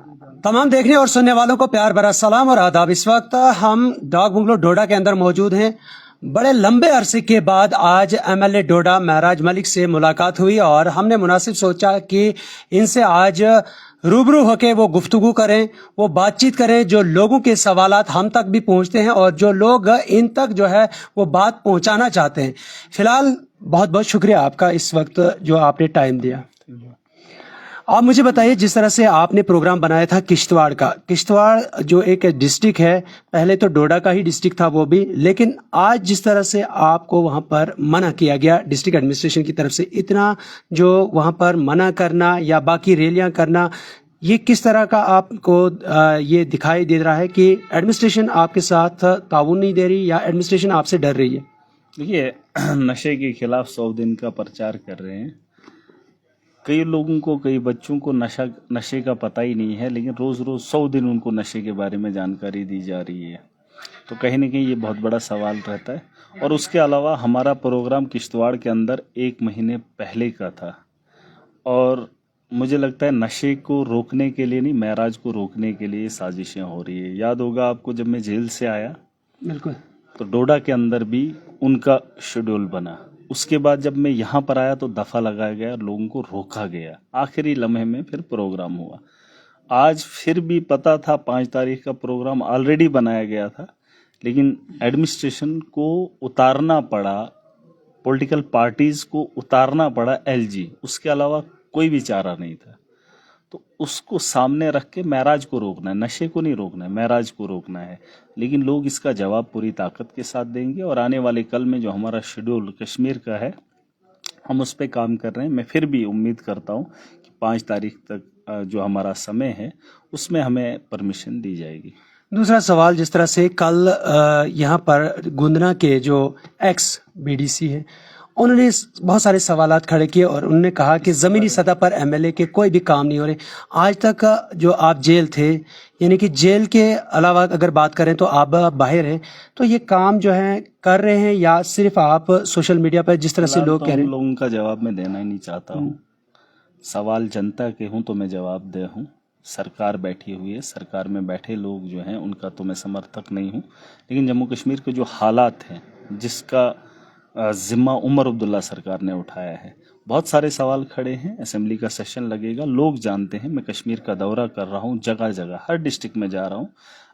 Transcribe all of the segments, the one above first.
तमाम देखने और सुनने वालों को प्यार भरा सलाम और आदाब। इस वक्त हम डाक बंगलो डोडा के अंदर मौजूद हैं। बड़े लंबे अरसे के बाद आज एमएलए डोडा महराज मलिक से मुलाकात हुई और हमने मुनासिब सोचा कि इनसे आज रूबरू होके वो गुफ्तगू करें, वो बातचीत करें, जो लोगों के सवालात हम तक भी पहुंचते हैं और जो लोग इन तक जो है वो बात पहुंचाना चाहते हैं। फिलहाल बहुत बहुत शुक्रिया आपका इस वक्त जो आपने टाइम दिया। आप मुझे बताइए, जिस तरह से आपने प्रोग्राम बनाया था किश्तवाड़ का, किश्तवाड़ जो एक डिस्ट्रिक्ट है, पहले तो डोडा का ही डिस्ट्रिक्ट था वो भी, लेकिन आज जिस तरह से आपको वहां पर मना किया गया डिस्ट्रिक्ट एडमिनिस्ट्रेशन की तरफ से, इतना जो वहां पर मना करना या बाकी रैलियां करना, ये किस तरह का आपको ये दिखाई दे रहा है कि एडमिनिस्ट्रेशन आपके साथ ताउन नहीं दे रही या एडमिनिस्ट्रेशन आपसे डर रही है? देखिए, नशे के खिलाफ 100 दिन का प्रचार कर रहे हैं। कई लोगों को, कई बच्चों को नशे का पता ही नहीं है, लेकिन रोज रोज 100 दिन उनको नशे के बारे में जानकारी दी जा रही है। तो कहीं ना कहीं ये बहुत बड़ा सवाल रहता है। और उसके अलावा हमारा प्रोग्राम किश्तवाड़ के अंदर 1 महीने पहले का था और मुझे लगता है नशे को रोकने के लिए नहीं, महराज को रोकने के लिए साजिशें हो रही है। याद होगा आपको, जब मैं जेल से आया बिल्कुल, तो डोडा के अंदर भी उनका शेड्यूल बना। उसके बाद जब मैं यहाँ पर आया तो दफा लगाया गया, लोगों को रोका गया, आखिरी लम्हे में फिर प्रोग्राम हुआ। आज फिर भी पता था 5 तारीख का प्रोग्राम ऑलरेडी बनाया गया था, लेकिन एडमिनिस्ट्रेशन को उतारना पड़ा, पॉलिटिकल पार्टीज को उतारना पड़ा एलजी, उसके अलावा कोई भी चारा नहीं था। तो उसको सामने रख के महराज को रोकना है, नशे को नहीं रोकना है, महराज को रोकना है। लेकिन लोग इसका जवाब पूरी ताकत के साथ देंगे और आने वाले कल में जो हमारा शेड्यूल कश्मीर का है, हम उस पर काम कर रहे हैं। मैं फिर भी उम्मीद करता हूँ कि 5 तारीख तक जो हमारा समय है उसमें हमें परमिशन दी जाएगी। दूसरा सवाल, जिस तरह से कल यहाँ पर गुंदना के जो एक्स बीडीसी है, उन्होंने बहुत सारे सवालात खड़े किए और उन्होंने कहा कि ज़मीनी सतह पर एमएलए के कोई भी काम नहीं हो रहे। आज तक जो आप जेल थे, यानी कि जेल के अलावा अगर बात करें तो आप बाहर हैं, तो ये काम जो है कर रहे हैं या सिर्फ आप सोशल मीडिया पर जिस तरह से लोग कह रहे हैं? लोगों का जवाब मैं देना ही नहीं चाहता हूँ। सवाल जनता के हूँ तो मैं जवाब दे हूँ। सरकार बैठी हुई है, सरकार में बैठे लोग जो हैं उनका तो मैं समर्थक नहीं हूँ, लेकिन जम्मू कश्मीर के जो हालात हैं जिसका जिम्मा उमर अब्दुल्ला सरकार ने उठाया है, बहुत सारे सवाल खड़े हैं। असेंबली का सेशन लगेगा, लोग जानते हैं। मैं कश्मीर का दौरा कर रहा हूँ, जगह जगह हर डिस्ट्रिक्ट में जा रहा हूँ।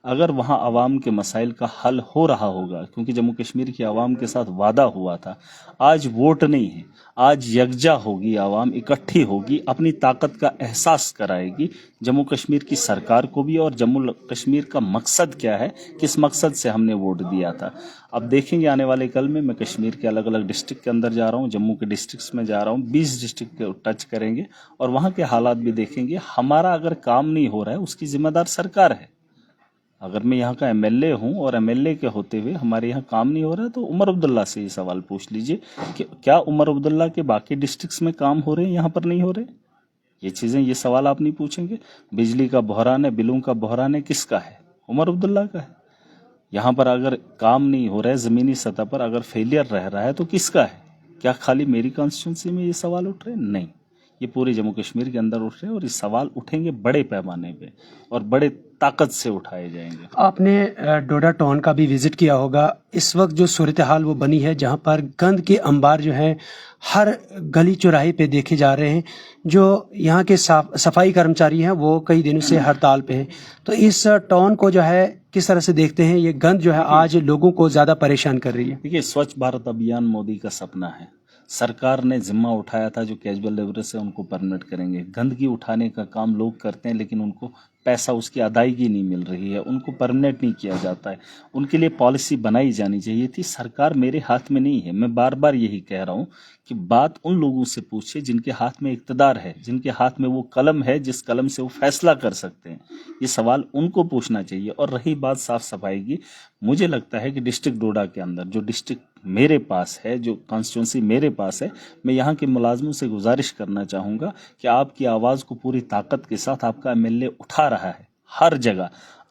अगर वहाँ आवाम के मसाइल का हल हो रहा होगा, क्योंकि जम्मू कश्मीर की आवाम के साथ वादा हुआ था, आज वोट नहीं है, आज यकजा होगी, आवाम इकट्ठी होगी, अपनी ताकत का एहसास कराएगी जम्मू कश्मीर की सरकार को भी, और जम्मू कश्मीर का मकसद क्या है, किस मकसद से हमने वोट दिया था। अब देखेंगे आने वाले कल में। मैं कश्मीर के अलग अलग डिस्ट्रिक्ट के अंदर जा रहा हूँ, जम्मू के डिस्ट्रिक्ट्स में जा रहा हूँ, 20 डिस्ट्रिक्ट के टच करेंगे और वहाँ के हालात भी देखेंगे। हमारा अगर काम नहीं हो रहा है उसकी जिम्मेदार सरकार है। अगर मैं यहाँ का एमएलए हूँ और एमएलए के होते हुए हमारे यहाँ काम नहीं हो रहा है तो उमर अब्दुल्ला से ये सवाल पूछ लीजिए कि क्या उमर अब्दुल्ला के बाकी डिस्ट्रिक्ट्स में काम हो रहे हैं, यहाँ पर नहीं हो रहे? ये चीज़ें, ये सवाल आप नहीं पूछेंगे। बिजली का बहरान है, बिलों का बहरान है, किसका है? उमर अब्दुल्ला का है। यहाँ पर अगर काम नहीं हो रहा है, ज़मीनी सतह पर अगर फेलियर रह रहा है तो किसका है? क्या खाली मेरी कॉन्स्टिट्यूंसी में ये सवाल उठ रहे हैं? नहीं, ये पूरे जम्मू कश्मीर के अंदर उठ रहे हैं और ये सवाल उठेंगे बड़े पैमाने पे और बड़े ताकत से उठाए जाएंगे। आपने डोडा टाउन का भी विजिट किया होगा। इस वक्त जो सूरत हाल वो बनी है, जहां पर गंद के अंबार जो है हर गली चौराहे पे देखे जा रहे हैं। जो यहाँ के सफाई कर्मचारी हैं वो कई दिनों से हड़ताल पे हैं। तो इस टाउन को जो है किस तरह से देखते हैं? ये गंद जो है आज लोगों को ज्यादा परेशान कर रही है। देखिए, स्वच्छ भारत अभियान मोदी का सपना है। सरकार ने जिम्मा उठाया था जो कैजुअल लेबर से उनको परमिट करेंगे। गंदगी उठाने का काम लोग करते हैं, लेकिन उनको पैसा, उसकी अदायगी नहीं मिल रही है, उनको परमिनेंट नहीं किया जाता है। उनके लिए पॉलिसी बनाई जानी चाहिए थी। सरकार मेरे हाथ में नहीं है। मैं बार बार यही कह रहा हूँ कि बात उन लोगों से पूछे जिनके हाथ में इक़्तिदार है, जिनके हाथ में वो कलम है, जिस कलम से वो फैसला कर सकते हैं। ये सवाल उनको पूछना चाहिए। और रही बात साफ सफाई की, मुझे लगता है कि डिस्ट्रिक्ट डोडा के अंदर जो डिस्ट्रिक्ट मेरे पास है, जो कॉन्स्टिट्यूंसी मेरे पास है, मैं यहाँ के मुलाजमों से गुजारिश करना चाहूँगा कि आपकी आवाज़ को पूरी ताकत के साथ आपका एमएलए उठा रहा है हर जगह।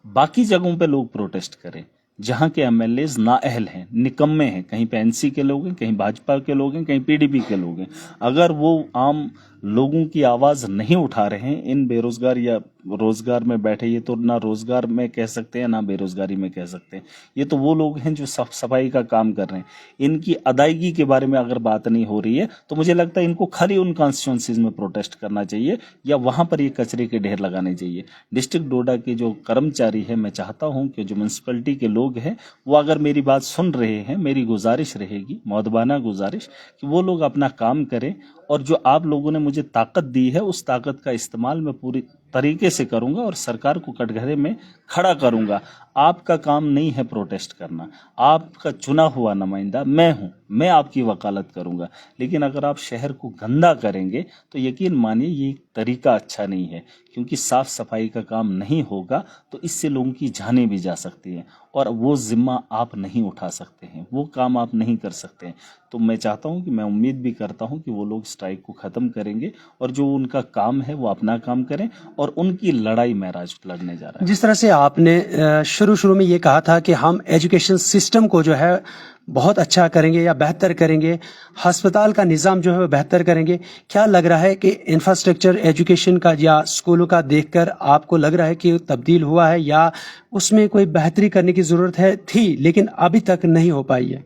बाकी जगहों पे लोग प्रोटेस्ट करें जहाँ के एमएलए नाअहल हैं, निकम्मे हैं। कहीं पे एनसी के लोग हैं, कहीं भाजपा के लोग हैं, कहीं पीडीपी के लोग हैं। अगर वो आम लोगों की आवाज नहीं उठा रहे हैं। इन बेरोजगार या रोजगार में बैठे, ये तो ना रोजगार में कह सकते हैं ना बेरोजगारी में कह सकते हैं, ये तो वो लोग हैं जो साफ सफाई का काम कर रहे हैं। इनकी अदायगी के बारे में अगर बात नहीं हो रही है तो मुझे लगता है इनको खाली उन कॉन्स्टिट्यूंसीज में प्रोटेस्ट करना चाहिए या वहां पर ये कचरे के ढेर लगाने चाहिए। डिस्ट्रिक्ट डोडा के जो कर्मचारी है, मैं चाहता हूं कि जो म्यूनसिपैलिटी के लोग हैं वो अगर मेरी बात सुन रहे हैं, मेरी गुजारिश रहेगी, मौदबाना गुजारिश, कि वो लोग अपना काम करें और जो आप लोगों ने मुझे ताकत दी है उस ताकत का इस्तेमाल मैं पूरी तरीके से करूंगा और सरकार को कटघरे में खड़ा करूंगा। आपका काम नहीं है प्रोटेस्ट करना, आपका चुना हुआ नुमाइंदा मैं हूं, मैं आपकी वकालत करूंगा। लेकिन अगर आप शहर को गंदा करेंगे तो यकीन मानिए ये तरीका अच्छा नहीं है, क्योंकि साफ सफाई का काम नहीं होगा तो इससे लोगों की जानें भी जा सकती हैं और वो जिम्मा आप नहीं उठा सकते हैं, वो काम आप नहीं कर सकते हैं। तो मैं चाहता हूं कि मैं उम्मीद भी करता हूं कि वो लोग स्ट्राइक को ख़त्म करेंगे और जो उनका काम है वो अपना काम करें और उनकी लड़ाई महराज लड़ने जा रहा है। जिस तरह से आपने शुरू में ये कहा था कि हम एजुकेशन सिस्टम को जो है बहुत अच्छा करेंगे या बेहतर करेंगे, अस्पताल का निज़ाम जो है वो बेहतर करेंगे, क्या लग रहा है कि इंफ्रास्ट्रक्चर एजुकेशन का या स्कूलों का देखकर आपको लग रहा है कि तब्दील हुआ है या उसमें कोई बेहतरी करने की ज़रूरत है थी लेकिन अभी तक नहीं हो पाई है?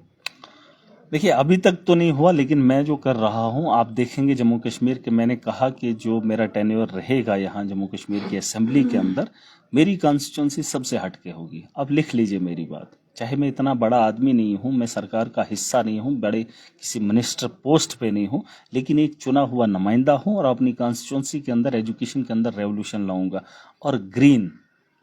देखिए, अभी तक तो नहीं हुआ, लेकिन मैं जो कर रहा हूं, आप देखेंगे जम्मू कश्मीर के, मैंने कहा कि जो मेरा टेन्योर रहेगा यहाँ जम्मू कश्मीर की असेंबली के अंदर, मेरी कॉन्स्टिट्यूंसी सबसे हटके होगी। अब लिख लीजिए मेरी बात, चाहे मैं इतना बड़ा आदमी नहीं हूं, मैं सरकार का हिस्सा नहीं हूं, बड़े किसी मिनिस्टर पोस्ट पे नहीं हूं, लेकिन एक चुना हुआ नुमाइंदा हूं और अपनी कॉन्स्टिट्यूंसी के अंदर, एजुकेशन के अंदर रेवोल्यूशन लाऊंगा। और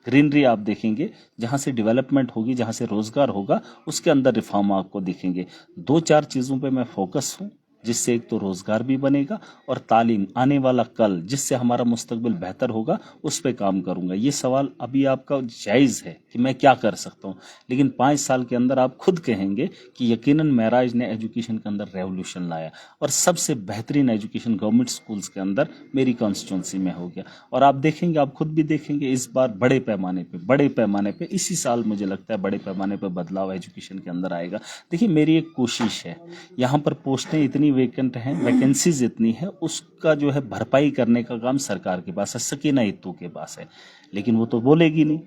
ग्रीनरी आप देखेंगे, जहां से डेवलपमेंट होगी, जहां से रोजगार होगा, उसके अंदर रिफॉर्म आपको दिखेंगे। 2-4 चीजों पे मैं फोकस हूं, जिससे एक तो रोजगार भी बनेगा और तालीम, आने वाला कल जिससे हमारा मुस्तकबिल बेहतर होगा, उस पे काम करूंगा। ये सवाल अभी आपका जायज़ है कि मैं क्या कर सकता हूं, लेकिन 5 साल के अंदर आप खुद कहेंगे कि यकीनन महराज ने एजुकेशन के अंदर रेवोल्यूशन लाया और सबसे बेहतरीन एजुकेशन गवर्नमेंट स्कूल्स के अंदर मेरी कॉन्स्टिट्यूंसी में हो गया। और आप देखेंगे, आप खुद भी देखेंगे, इस बार बड़े पैमाने पे इसी साल मुझे लगता है बड़े पैमाने पे बदलाव एजुकेशन के अंदर आएगा। देखिए, मेरी एक कोशिश है, यहाँ पर पोस्टें इतनी वेकेंट हैं, वैकेंसीज इतनी है, उसका जो है भरपाई करने का काम सरकार के पास है, सकीना इत्तू के पास है, लेकिन वो तो बोलेगी नहीं।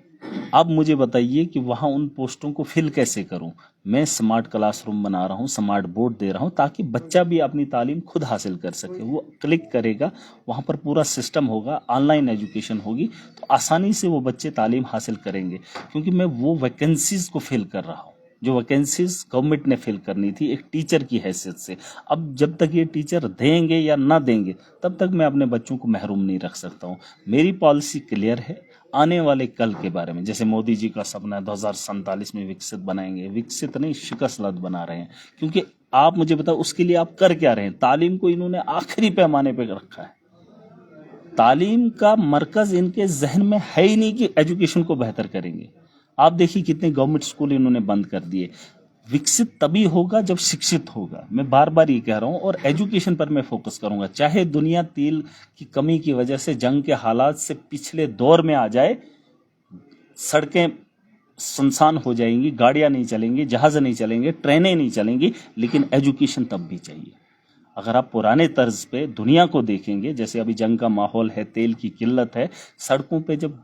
अब मुझे बताइए कि वहां उन पोस्टों को फिल कैसे करूं। मैं स्मार्ट क्लासरूम बना रहा हूं, स्मार्ट बोर्ड दे रहा हूं, ताकि बच्चा भी अपनी तालीम खुद हासिल कर सके। वो क्लिक करेगा, वहां पर पूरा सिस्टम होगा, ऑनलाइन एजुकेशन होगी, तो आसानी से वो बच्चे तालीम हासिल करेंगे, क्योंकि मैं वो वैकेंसीज को फिल कर रहा हूं जो वैकेंसीज गवर्नमेंट ने फिल करनी थी एक टीचर की हैसियत से। अब जब तक ये टीचर देंगे या ना देंगे, तब तक मैं अपने बच्चों को महरूम नहीं रख सकता हूँ। मेरी पॉलिसी क्लियर है आने वाले कल के बारे में। जैसे मोदी जी का सपना है 2047 में विकसित बनाएंगे, विकसित नहीं, शिकस्त बना रहे हैं। क्योंकि आप मुझे बताओ, उसके लिए आप कर क्या रहे हैं? तालीम को इन्होंने आखिरी पैमाने पर रखा है। तालीम का मरकज इनके जहन में है ही नहीं कि एजुकेशन को बेहतर करेंगे। आप देखिए कितने गवर्नमेंट स्कूल इन्होंने बंद कर दिए। विकसित तभी होगा जब शिक्षित होगा, मैं बार बार ये कह रहा हूँ, और एजुकेशन पर मैं फोकस करूंगा। चाहे दुनिया तेल की कमी की वजह से, जंग के हालात से पिछले दौर में आ जाए, सड़कें सुनसान हो जाएंगी, गाड़ियां नहीं चलेंगी, जहाज नहीं चलेंगे, ट्रेनें नहीं चलेंगी, लेकिन एजुकेशन तब भी चाहिए। अगर आप पुराने तर्ज पे दुनिया को देखेंगे, जैसे अभी जंग का माहौल है, तेल की किल्लत है, सड़कों पे जब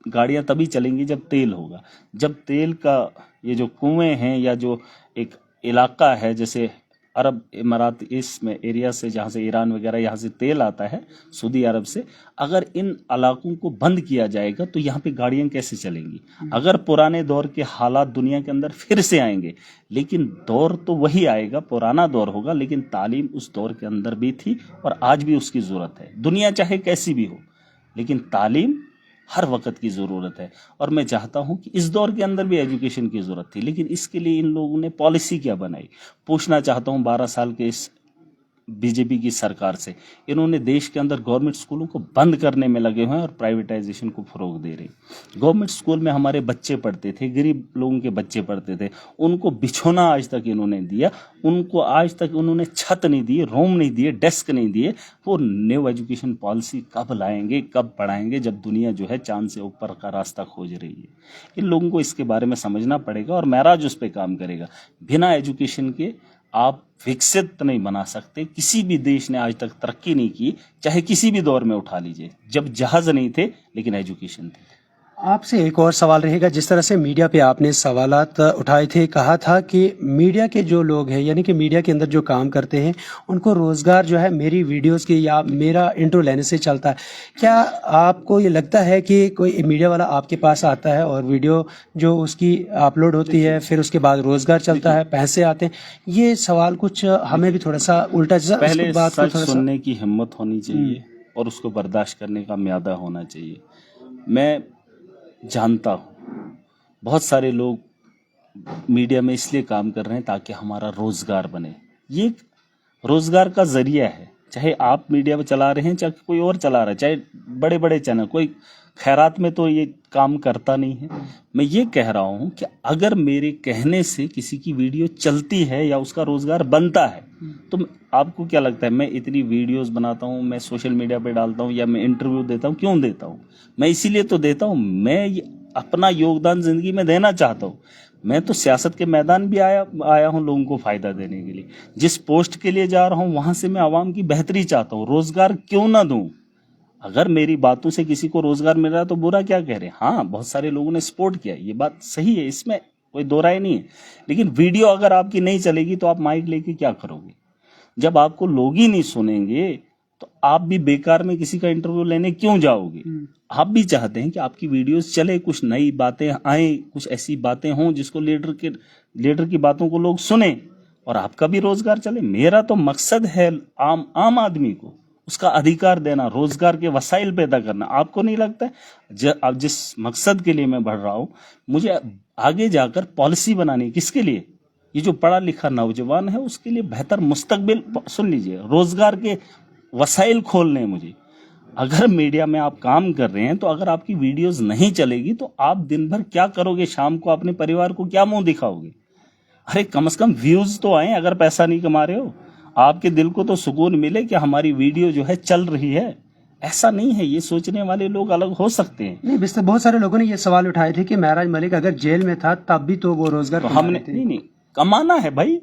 गाड़ियां तभी चलेंगी जब तेल होगा। जब तेल का ये जो कुएं हैं या जो एक इलाका है, जैसे अरब इमारात, इसमें एरिया से, जहाँ से ईरान वगैरह यहाँ से तेल आता है, सऊदी अरब से, अगर इन इलाकों को बंद किया जाएगा तो यहाँ पे गाड़ियाँ कैसे चलेंगी? अगर पुराने दौर के हालात दुनिया के अंदर फिर से आएंगे, लेकिन दौर तो वही आएगा, पुराना दौर होगा, लेकिन तालीम उस दौर के अंदर भी थी और आज भी उसकी ज़रूरत है। दुनिया चाहे कैसी भी हो, लेकिन तालीम हर वक्त की ज़रूरत है। और मैं चाहता हूं कि इस दौर के अंदर भी एजुकेशन की ज़रूरत थी, लेकिन इसके लिए इन लोगों ने पॉलिसी क्या बनाई? पूछना चाहता हूं 12 साल के इस बीजेपी की सरकार से, इन्होंने देश के अंदर गवर्नमेंट स्कूलों को बंद करने में लगे हुए हैं और प्राइवेटाइजेशन को फरोग दे रहे। गवर्नमेंट स्कूल में हमारे बच्चे पढ़ते थे, गरीब लोगों के बच्चे पढ़ते थे, उनको बिछोना आज तक इन्होंने दिया, उनको आज तक उन्होंने छत नहीं दी, रूम नहीं दिए, डेस्क नहीं दिए। वो न्यू एजुकेशन पॉलिसी कब लाएंगे, कब पढ़ाएंगे, जब दुनिया जो है चांद से ऊपर का रास्ता खोज रही है? इन लोगों को इसके बारे में समझना पड़ेगा और महराज उस पर काम करेगा। बिना एजुकेशन के आप विकसित नहीं बना सकते। किसी भी देश ने आज तक तरक्की नहीं की, चाहे किसी भी दौर में उठा लीजिए, जब जहाज नहीं थे लेकिन एजुकेशन थी। आपसे एक और सवाल रहेगा, जिस तरह से मीडिया पे आपने सवालात उठाए थे, कहा था कि मीडिया के जो लोग हैं, यानी कि मीडिया के अंदर जो काम करते हैं, उनको रोजगार जो है मेरी वीडियोस की या मेरा इंट्रो लेने से चलता है। क्या आपको ये लगता है कि कोई मीडिया वाला आपके पास आता है और वीडियो जो उसकी अपलोड होती है, फिर उसके बाद रोजगार चलता है, पैसे आते हैं? ये सवाल कुछ हमें भी थोड़ा सा उल्टा पहले बात को सच थोड़ा सा सुनने की हिम्मत होनी चाहिए और उसको बर्दाश्त करने का म्यादा होना चाहिए। मैं जानता हूँ बहुत सारे लोग मीडिया में इसलिए काम कर रहे हैं ताकि हमारा रोजगार बने। ये एक रोजगार का जरिया है, चाहे आप मीडिया में चला रहे हैं, चाहे कोई और चला रहा है, चाहे बड़े बड़े चैनल, कोई खैरात में तो ये काम करता नहीं है। मैं ये कह रहा हूँ कि अगर मेरे कहने से किसी की वीडियो चलती है या उसका रोजगार बनता है, तो आपको क्या लगता है मैं इतनी वीडियोस बनाता हूँ, मैं सोशल मीडिया पे डालता हूँ या मैं इंटरव्यू देता हूँ? क्यों देता हूँ? मैं इसीलिए तो देता हूँ, मैं अपना योगदान जिंदगी में देना चाहता हूँ। मैं तो सियासत के मैदान भी आया हूँ लोगों को फायदा देने के लिए। जिस पोस्ट के लिए जा रहा हूँ वहां से मैं आवाम की बेहतरी चाहता हूँ। रोजगार क्यों ना दूं? अगर मेरी बातों से किसी को रोजगार मिल रहा है तो बुरा क्या कह रहे हैं? हाँ, बहुत सारे लोगों ने सपोर्ट किया, ये बात सही है, इसमें कोई दो राय नहीं है। लेकिन वीडियो अगर आपकी नहीं चलेगी तो आप माइक लेके क्या करोगे? जब आपको लोग ही नहीं सुनेंगे तो आप भी बेकार में किसी का इंटरव्यू लेने क्यों जाओगे? आप भी चाहते हैं कि आपकी वीडियोस चले, कुछ नई बातें आए, कुछ ऐसी बातें हों जिसको लीडर की बातों को लोग सुने और आपका भी रोजगार चले। मेरा तो मकसद है आम आदमी को उसका अधिकार देना, रोजगार के वसाइल पैदा करना। आपको नहीं लगता है अब जिस मकसद के लिए मैं बढ़ रहा हूं, मुझे आगे जाकर पॉलिसी बनानी, किसके लिए? ये जो पढ़ा लिखा नौजवान है उसके लिए बेहतर मुस्तकबिल, सुन लीजिए, रोजगार के वसाइल खोलने हैं मुझे। अगर मीडिया में आप काम कर रहे हैं तो अगर आपकी वीडियोस नहीं चलेगी तो आप दिन भर क्या करोगे? शाम को अपने परिवार को क्या मुंह दिखाओगे? अरे कम से कम व्यूज तो आए। अगर पैसा नहीं कमा रहे हो, आपके दिल को तो सुकून मिले कि हमारी वीडियो जो है चल रही है। ऐसा नहीं है, ये सोचने वाले लोग अलग हो सकते हैं। नहीं, बहुत सारे लोगों ने ये सवाल उठाए थे कि महराज मलिक अगर जेल में था तब भी तो वो रोजगार तो हमने नहीं कमाना है भाई,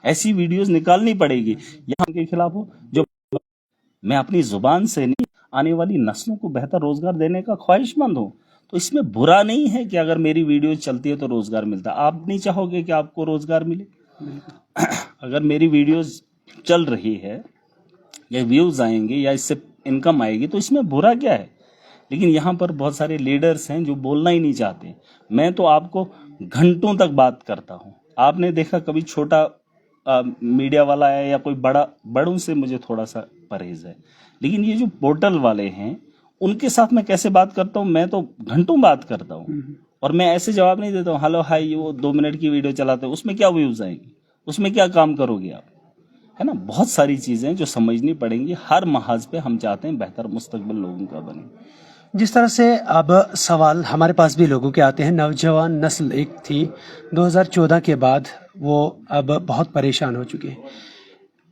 ऐसी वीडियोस निकालनी पड़ेगी। यहाँ के खिलाफ हो जो मैं अपनी जुबान से नहीं, आने वाली नस्लों को बेहतर रोजगार देने का ख्वाहिशमंद हूँ। तो इसमें बुरा नहीं है कि अगर मेरी वीडियो चलती है तो रोजगार मिलता है। आप नहीं चाहोगे कि आपको रोजगार मिले? अगर मेरी वीडियोस चल रही है या व्यूज आएंगे या इससे इनकम आएगी तो इसमें बुरा क्या है? लेकिन यहाँ पर बहुत सारे लीडर्स हैं जो बोलना ही नहीं चाहते। मैं तो आपको घंटों तक बात करता हूँ। आपने देखा कभी छोटा मीडिया वाला है या कोई बड़ों से मुझे थोड़ा सा परहेज है, लेकिन ये जो पोर्टल वाले हैं उनके साथ मैं कैसे बात करता हूँ? मैं तो घंटों बात करता हूँ और मैं ऐसे जवाब नहीं देता हूँ हेलो हाय, वो 2 मिनट की वीडियो चलाते हैं, उसमें क्या व्यूज आएंगे, उसमें क्या काम करोगे आप? है ना, बहुत सारी चीजें जो समझनी पड़ेंगी। हर महाज पे हम चाहते हैं बेहतर मुस्तकबिल लोगों का बने। जिस तरह से अब सवाल हमारे पास भी लोगों के आते हैं, नौजवान नस्ल एक थी 2014 के बाद, वो अब बहुत परेशान हो चुके हैं।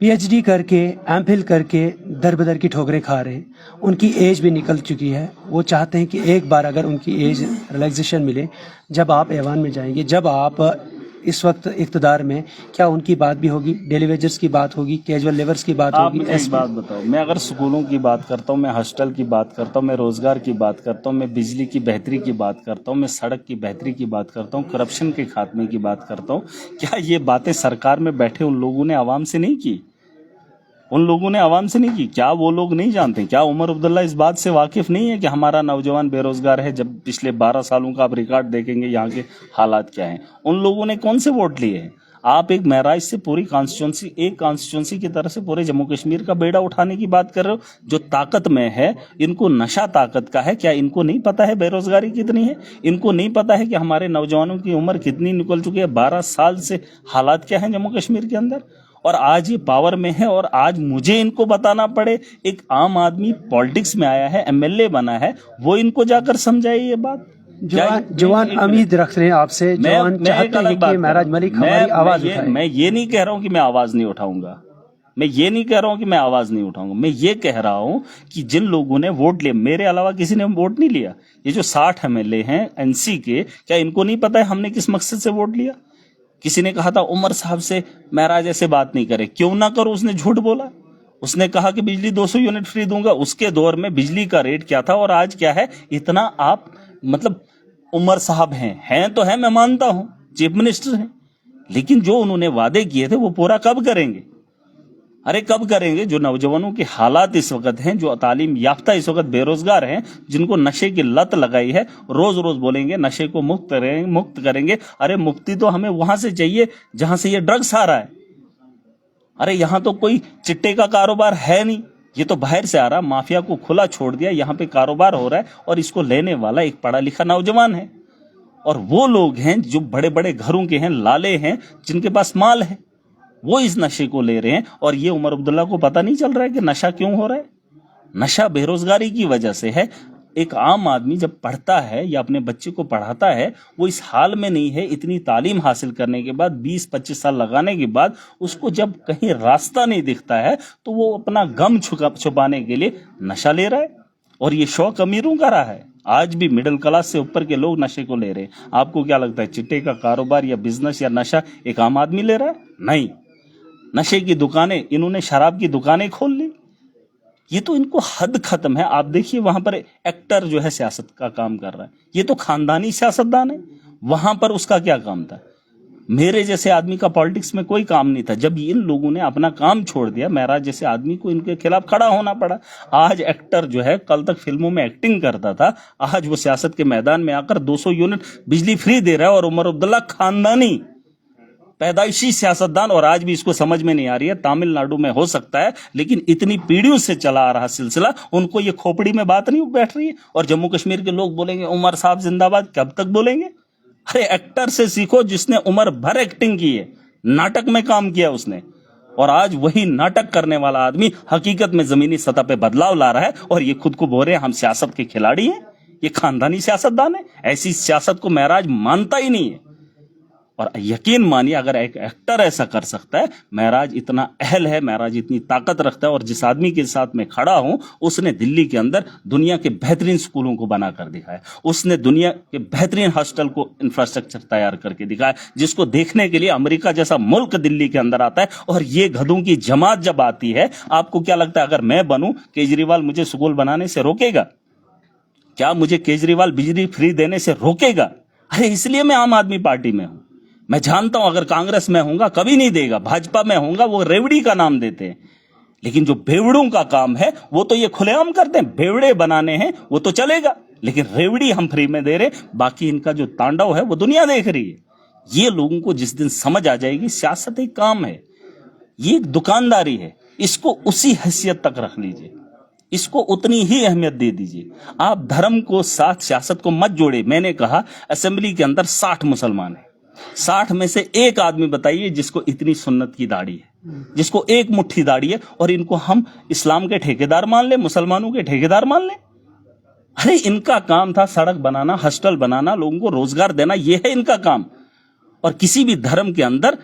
पीएचडी करके, एमफिल करके दर बदर की ठोकरें खा रहे हैं। उनकी एज भी निकल चुकी है। वो चाहते हैं कि एक बार अगर उनकी एज रिलैक्सेशन मिले, जब आप ऐवान में जाएंगे, जब आप इस वक्त इक़्तिदार में, क्या उनकी बात भी होगी? डेली वेजर्स की बात होगी, कैजुअल लेबर्स की बात होगी? एक बात बताओ, मैं अगर स्कूलों की बात करता हूँ, मैं हॉस्टल की बात करता हूँ, मैं रोजगार की बात करता हूँ, मैं बिजली की बेहतरी की बात करता हूँ, मैं सड़क की बेहतरी की बात करता हूँ, करप्शन के खात्मे की बात करता हूँ, क्या ये बातें सरकार में बैठे उन लोगों ने आवाम से नहीं की? उन लोगों ने आवाम से नहीं की? क्या वो लोग नहीं जानते? क्या उमर अब्दुल्ला इस बात से वाकिफ नहीं है कि हमारा नौजवान बेरोजगार है? जब पिछले 12 सालों का आप रिकॉर्ड देखेंगे यहाँ के हालात क्या हैं। उन लोगों ने कौन से वोट लिए हैं? आप एक महराज से पूरी कॉन्स्टिट्यूंसी की तरह से पूरे जम्मू कश्मीर का बेड़ा उठाने की बात कर रहे हो। जो ताकत में है, इनको नशा ताकत का है। क्या इनको नहीं पता है बेरोजगारी कितनी है? इनको नहीं पता है कि हमारे नौजवानों की उम्र कितनी निकल चुकी है? 12 साल से हालात क्या है जम्मू कश्मीर के अंदर, और आज ये पावर में है और आज मुझे इनको बताना पड़े? एक आम आदमी पॉलिटिक्स में आया है, एमएलए बना है, वो इनको जाकर समझाए ये बात? जवान उम्मीद रख रहे हैं आपसे, जवान चाहते हैं कि महराज मलिक हमारी आवाज उठाए। मैं ये नहीं कह रहा हूं कि मैं आवाज नहीं उठाऊंगा, मैं ये नहीं कह रहा हूं कि मैं आवाज नहीं उठाऊंगा। मैं ये कह रहा हूं कि जिन लोगों ने वोट लिया, मेरे अलावा किसी ने वोट नहीं लिया, ये जो 60 एमएलए हैं एनसी के, क्या इनको नहीं पता है हमने किस मकसद से वोट लिया? किसी ने कहा था उमर साहब से महराज ऐसे बात नहीं करे, क्यों ना करो, उसने झूठ बोला। उसने कहा कि बिजली 200 यूनिट फ्री दूंगा, उसके दौर में बिजली का रेट क्या था और आज क्या है। इतना आप मतलब उमर साहब हैं तो हैं, मैं मानता हूं चीफ मिनिस्टर हैं, लेकिन जो उन्होंने वादे किए थे वो पूरा कब करेंगे? अरे कब करेंगे? जो नौजवानों के हालात इस वक्त हैं, जो तालीम याफ्ता इस वक्त बेरोजगार हैं, जिनको नशे की लत लगाई है, रोज रोज बोलेंगे नशे को मुक्त करेंगे। अरे मुक्ति तो हमें वहां से चाहिए जहां से ये ड्रग्स आ रहा है। अरे यहां तो कोई चिट्टे का कारोबार है नहीं, ये तो बाहर से आ रहा, माफिया को खुला छोड़ दिया, यहाँ पे कारोबार हो रहा है और इसको लेने वाला एक पढ़ा लिखा नौजवान है। और वो लोग हैं जो बड़े बड़े घरों के हैं, लाले हैं, जिनके पास माल है, वो इस नशे को ले रहे हैं। और ये उमर अब्दुल्ला को पता नहीं चल रहा है कि नशा क्यों हो रहा है। नशा बेरोजगारी की वजह से है। एक आम आदमी जब पढ़ता है या अपने बच्चे को पढ़ाता है, वो इस हाल में नहीं है, इतनी तालीम हासिल करने के बाद 20-25 साल लगाने के बाद उसको जब कहीं रास्ता नहीं दिखता है तो वो अपना गम छुपाने के लिए नशा ले रहा है। और ये शौक अमीरों का रहा है। आज भी मिडिल क्लास से ऊपर के लोग नशे को ले रहे हैं। आपको क्या लगता है चिट्टे का कारोबार या बिजनेस या नशा एक आम आदमी ले रहा है? नहीं। नशे की दुकानें, इन्होंने शराब की दुकानें खोल ली। ये तो इनको हद खत्म है। आप देखिए वहां पर एक्टर जो है सियासत का काम कर रहा है, ये तो खानदानी सियासतदान है। वहां पर उसका क्या काम था? मेरे जैसे आदमी का पॉलिटिक्स में कोई काम नहीं था। जब इन लोगों ने अपना काम छोड़ दिया, महराज जैसे आदमी को इनके खिलाफ खड़ा होना पड़ा। आज एक्टर जो है कल तक फिल्मों में एक्टिंग करता था, आज वो सियासत के मैदान में आकर 200 यूनिट बिजली फ्री दे रहा है। और उमर अब्दुल्ला खानदानी पैदाइशी सियासतदान, और आज भी इसको समझ में नहीं आ रही है। तमिलनाडु में हो सकता है, लेकिन इतनी पीढ़ियों से चला आ रहा सिलसिला, उनको ये खोपड़ी में बात नहीं बैठ रही है। और जम्मू कश्मीर के लोग बोलेंगे उमर साहब जिंदाबाद, कब तक बोलेंगे? अरे एक्टर से सीखो जिसने उम्र भर एक्टिंग की है, नाटक में काम किया उसने, और आज वही नाटक करने वाला आदमी हकीकत में जमीनी सतह पे बदलाव ला रहा है। और ये खुद को बोल रहे हैं हम सियासत के खिलाड़ी हैं, ये खानदानी सियासतदान है। ऐसी सियासत को महराज मानता ही नहीं है। और यकीन मानिए अगर एक एक्टर ऐसा कर सकता है, महराज इतना अहल है, महराज इतनी ताकत रखता है। और जिस आदमी के साथ मैं खड़ा हूं, उसने दिल्ली के अंदर दुनिया के बेहतरीन स्कूलों को बनाकर दिखाया, उसने दुनिया के बेहतरीन हॉस्टल को इंफ्रास्ट्रक्चर तैयार करके दिखाया, जिसको देखने के लिए अमेरिका जैसा मुल्क दिल्ली के अंदर आता है। और ये गधों की जमात जब आती है, आपको क्या लगता है अगर मैं बनूं, केजरीवाल मुझे स्कूल बनाने से रोकेगा? क्या मुझे केजरीवाल बिजली फ्री देने से रोकेगा? अरे इसलिए मैं आम आदमी पार्टी में हूं। मैं जानता हूं अगर कांग्रेस में होऊंगा कभी नहीं देगा, भाजपा में होऊंगा वो रेवड़ी का नाम देते हैं, लेकिन जो बेवड़ों का काम है वो तो ये खुलेआम करते हैं। बेवड़े बनाने हैं वो तो चलेगा, लेकिन रेवड़ी हम फ्री में दे रहे, बाकी इनका जो तांडव है वो दुनिया देख रही है। ये लोगों को जिस दिन समझ आ जाएगी सियासत एक काम है, ये एक दुकानदारी है, इसको उसी हैसियत तक रख लीजिए, इसको उतनी ही अहमियत दे दीजिए। आप धर्म को साथ सियासत को मत जोड़े। मैंने कहा असेंबली के अंदर 60 मुसलमान है, 60 में से एक आदमी बताइए जिसको इतनी सुन्नत की दाढ़ी है, जिसको एक मुट्ठी दाढ़ी है, और इनको हम इस्लाम के ठेकेदार मान ले, मुसलमानों के ठेकेदार मान ले। अरे इनका काम था सड़क बनाना, हॉस्टल बनाना, लोगों को रोजगार देना, यह है इनका काम। और किसी भी धर्म के अंदर,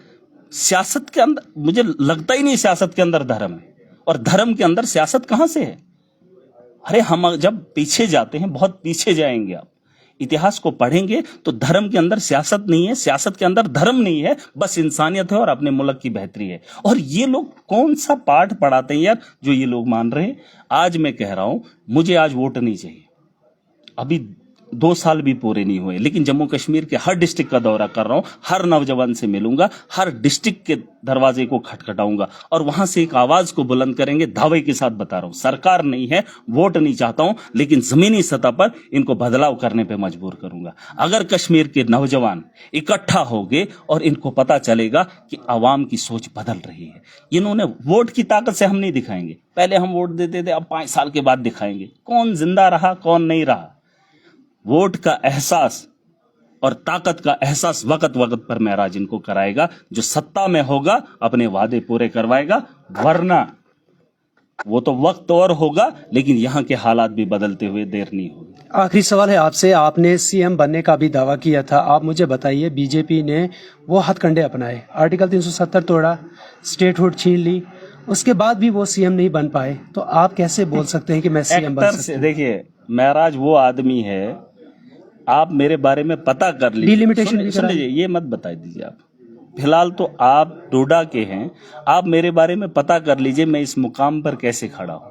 सियासत के अंदर मुझे लगता ही नहीं सियासत के अंदर धर्म है, और धर्म के अंदर सियासत कहां से है? अरे हम जब पीछे जाते हैं, बहुत पीछे जाएंगे, आप इतिहास को पढ़ेंगे तो धर्म के अंदर सियासत नहीं है, सियासत के अंदर धर्म नहीं है, बस इंसानियत है और अपने मुल्क की बेहतरी है। और ये लोग कौन सा पाठ पढ़ाते हैं यार जो ये लोग मान रहे हैं? आज मैं कह रहा हूं मुझे आज वोट नहीं चाहिए, अभी 2 साल भी पूरे नहीं हुए, लेकिन जम्मू कश्मीर के हर डिस्ट्रिक्ट का दौरा कर रहा हूं, हर नौजवान से मिलूंगा, हर डिस्ट्रिक्ट के दरवाजे को खटखटाऊंगा और वहां से एक आवाज को बुलंद करेंगे। दावे के साथ बता रहा हूं, सरकार नहीं है, वोट नहीं चाहता हूं, लेकिन जमीनी सतह पर इनको बदलाव करने पर मजबूर करूंगा। अगर कश्मीर के नौजवान इकट्ठा होंगे और इनको पता चलेगा कि आवाम की सोच बदल रही है, इन्होंने वोट की ताकत से हम नहीं दिखाएंगे, पहले हम वोट देते थे, अब 5 साल के बाद दिखाएंगे कौन जिंदा रहा कौन नहीं रहा। वोट का एहसास और ताकत का एहसास वक्त वक्त पर महराज इनको कराएगा। जो सत्ता में होगा अपने वादे पूरे करवाएगा, वरना वो तो वक्त और होगा, लेकिन यहाँ के हालात भी बदलते हुए देर नहीं होगी। आखिरी सवाल है आपसे, आपने सीएम बनने का भी दावा किया था, आप मुझे बताइए बीजेपी ने वो हथकंडे अपनाए, आर्टिकल 370 तोड़ा, स्टेटहुड छीन ली, उसके बाद भी वो सीएम नहीं बन पाए, तो आप कैसे बोल सकते हैं कि मैं सीएम बन सकता हूं? देखिए महराज वो आदमी है, आप मेरे बारे में पता कर लीजिए, डिलिमिटेशन सुन लीजिए, ये मत बता दीजिए आप, फिलहाल तो आप डोडा के हैं, आप मेरे बारे में पता कर लीजिए मैं इस मुकाम पर कैसे खड़ा हूं।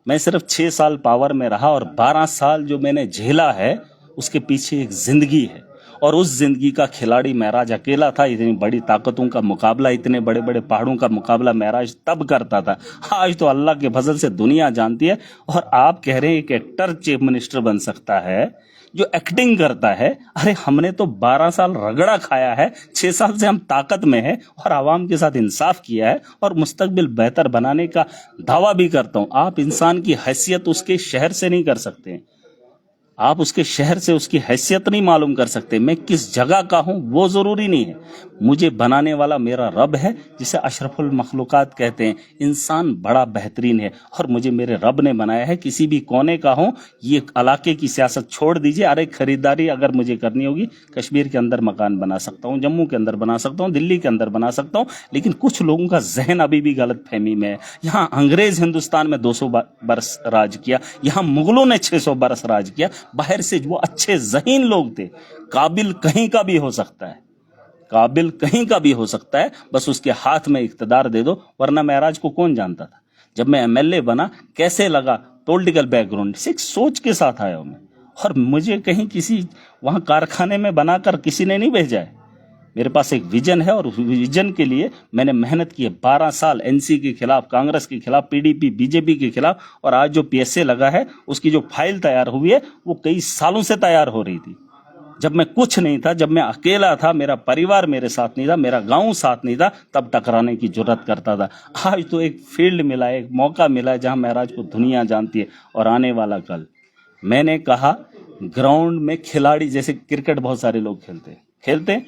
मैं सिर्फ 6 साल पावर में रहा और 12 साल जो मैंने झेला है उसके पीछे एक जिंदगी है, और उस जिंदगी का खिलाड़ी महराज अकेला था। इतनी बड़ी ताकतों का मुकाबला, इतने बड़े बड़े पहाड़ों का मुकाबला महराज तब करता था। आज तो अल्लाह के फजल से दुनिया जानती है। और आप कह रहे हैं एक एक्टर चीफ मिनिस्टर बन सकता है जो एक्टिंग करता है। अरे हमने तो 12 साल रगड़ा खाया है, 6 साल से हम ताकत में है और आवाम के साथ इंसाफ किया है और मुस्तकबिल बेहतर बनाने का दावा भी करता हूं। आप इंसान की हैसियत उसके शहर से नहीं कर सकते, आप उसके शहर से उसकी हैसियत नहीं मालूम कर सकते। मैं किस जगह का हूं वो जरूरी नहीं है, मुझे बनाने वाला मेरा रब है, जिसे अशरफुल मखलूकात कहते हैं। इंसान बड़ा बेहतरीन है और मुझे मेरे रब ने बनाया है। किसी भी कोने का हूं, ये इलाके की सियासत छोड़ दीजिए। अरे खरीदारी अगर मुझे करनी होगी, कश्मीर के अंदर मकान बना सकता हूं, जम्मू के अंदर बना सकता हूं, दिल्ली के अंदर बना सकता हूं। लेकिन कुछ लोगों का जहन अभी भी गलत फहमी में है। यहाँ अंग्रेज हिंदुस्तान में 200 बरस राज किया, यहाँ मुगलों ने 600 बरस राज किया। बाहर से वो अच्छे ज़हीन लोग थे। काबिल कहीं का भी हो सकता है, काबिल कहीं का भी हो सकता है, बस उसके हाथ में इख्तिदार दे दो। वरना महराज को कौन जानता था? जब मैं एमएलए बना कैसे लगा, पॉलिटिकल बैकग्राउंड से, एक सोच के साथ आया हूं मैं। और मुझे कहीं किसी वहां कारखाने में बनाकर किसी ने नहीं भेजा है। मेरे पास एक विजन है और विजन के लिए मैंने मेहनत की है। 12 साल एनसी के खिलाफ, कांग्रेस के खिलाफ, पीडीपी बीजेपी के खिलाफ, और आज जो पीएसए लगा है उसकी जो फाइल तैयार हुई है वो कई सालों से तैयार हो रही थी। जब मैं कुछ नहीं था, जब मैं अकेला था, मेरा परिवार मेरे साथ नहीं था, मेरा गांव साथ नहीं था, तब टकराने की जुर्रत करता था। आज तो एक फील्ड मिला है, एक मौका मिला है जहां महराज को दुनिया जानती है। और आने वाला कल मैंने कहा ग्राउंड में खिलाड़ी, जैसे क्रिकेट बहुत सारे लोग खेलते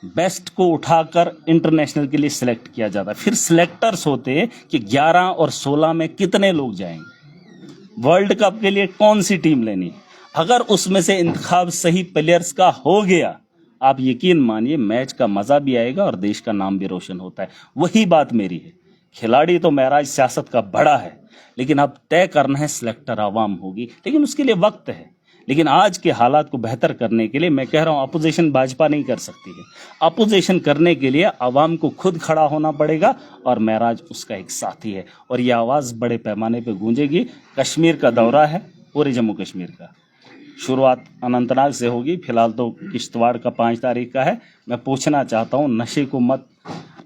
बेस्ट को उठाकर इंटरनेशनल के लिए सिलेक्ट किया जाता है। फिर सिलेक्टर्स होते हैं कि 11 और 16 में कितने लोग जाएंगे, वर्ल्ड कप के लिए कौन सी टीम लेनी। अगर उसमें से इंतखाब सही प्लेयर्स का हो गया, आप यकीन मानिए मैच का मजा भी आएगा और देश का नाम भी रोशन होता है। वही बात मेरी है। खिलाड़ी तो महराज सियासत का बड़ा है, लेकिन अब तय करना है सिलेक्टर आवाम होगी, लेकिन उसके लिए वक्त है। लेकिन आज के हालात को बेहतर करने के लिए मैं कह रहा हूं, अपोजिशन भाजपा नहीं कर सकती है। अपोजिशन करने के लिए आवाम को खुद खड़ा होना पड़ेगा और महराज उसका एक साथी है। और ये आवाज़ बड़े पैमाने पे गूंजेगी। कश्मीर का दौरा है, पूरे जम्मू कश्मीर का। शुरुआत अनंतनाग से होगी, फिलहाल तो किश्तवाड़ का 5 तारीख का है। मैं पूछना चाहता हूँ,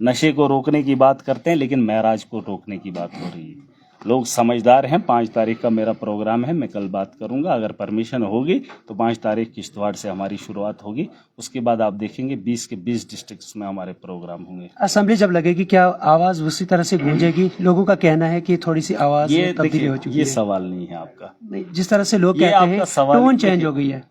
नशे को रोकने की बात करते हैं, लेकिन महराज को रोकने की बात हो रही है। लोग समझदार हैं। 5 तारीख का मेरा प्रोग्राम है, मैं कल बात करूंगा। अगर परमिशन होगी तो 5 तारीख किश्तवाड़ से हमारी शुरुआत होगी। उसके बाद आप देखेंगे 20 के 20 डिस्ट्रिक्ट्स में हमारे प्रोग्राम होंगे। असेंबली जब लगेगी, क्या आवाज उसी तरह से गूंजेगी? लोगों का कहना है कि थोड़ी सी आवाज तब्दीली हो चुकी है। ये सवाल नहीं है आपका, नहीं, जिस तरह से लोग कहते हैं टोन चेंज हो गई है।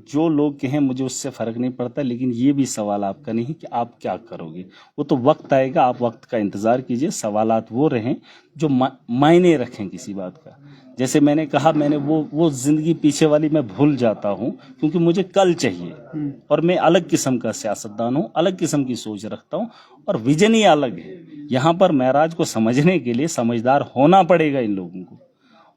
जो लोग कहें मुझे उससे फर्क नहीं पड़ता, लेकिन ये भी सवाल आपका नहीं कि आप क्या करोगे। वो तो वक्त आएगा, आप वक्त का इंतजार कीजिए। सवालात वो रहें जो मायने रखें किसी बात का। जैसे मैंने कहा, मैंने वो जिंदगी पीछे वाली मैं भूल जाता हूँ, क्योंकि मुझे कल चाहिए। और मैं अलग किस्म का सियासतदान हूँ, अलग किस्म की सोच रखता हूँ और विजन ही अलग है। यहाँ पर महराज को समझने के लिए समझदार होना पड़ेगा इन लोगों को।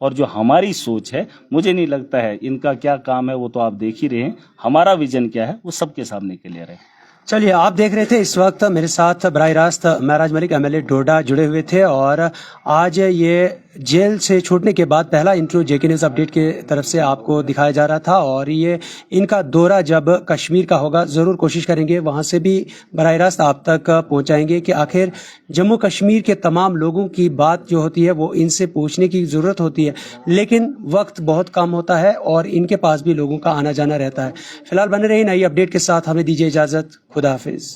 और जो हमारी सोच है, मुझे नहीं लगता है इनका क्या काम है, वो तो आप देख ही रहे हैं। हमारा विजन क्या है वो सबके सामने क्लियर है। चलिए, आप देख रहे थे इस वक्त मेरे साथ बराह रास्त महराज मलिक एमएलए डोडा जुड़े हुए थे। और आज ये जेल से छूटने के बाद पहला इंटरव्यू जेके न्यूज़ अपडेट के तरफ से आपको दिखाया जा रहा था। और ये इनका दौरा जब कश्मीर का होगा, ज़रूर कोशिश करेंगे वहाँ से भी बराह रास्त आप तक पहुँचाएंगे कि आखिर जम्मू कश्मीर के तमाम लोगों की बात जो होती है वो इनसे पूछने की ज़रूरत होती है। लेकिन वक्त बहुत कम होता है और इनके पास भी लोगों का आना जाना रहता है। फिलहाल बने रहिए नई अपडेट के साथ, हमें दीजिए इजाज़त। खुदा हाफिज़।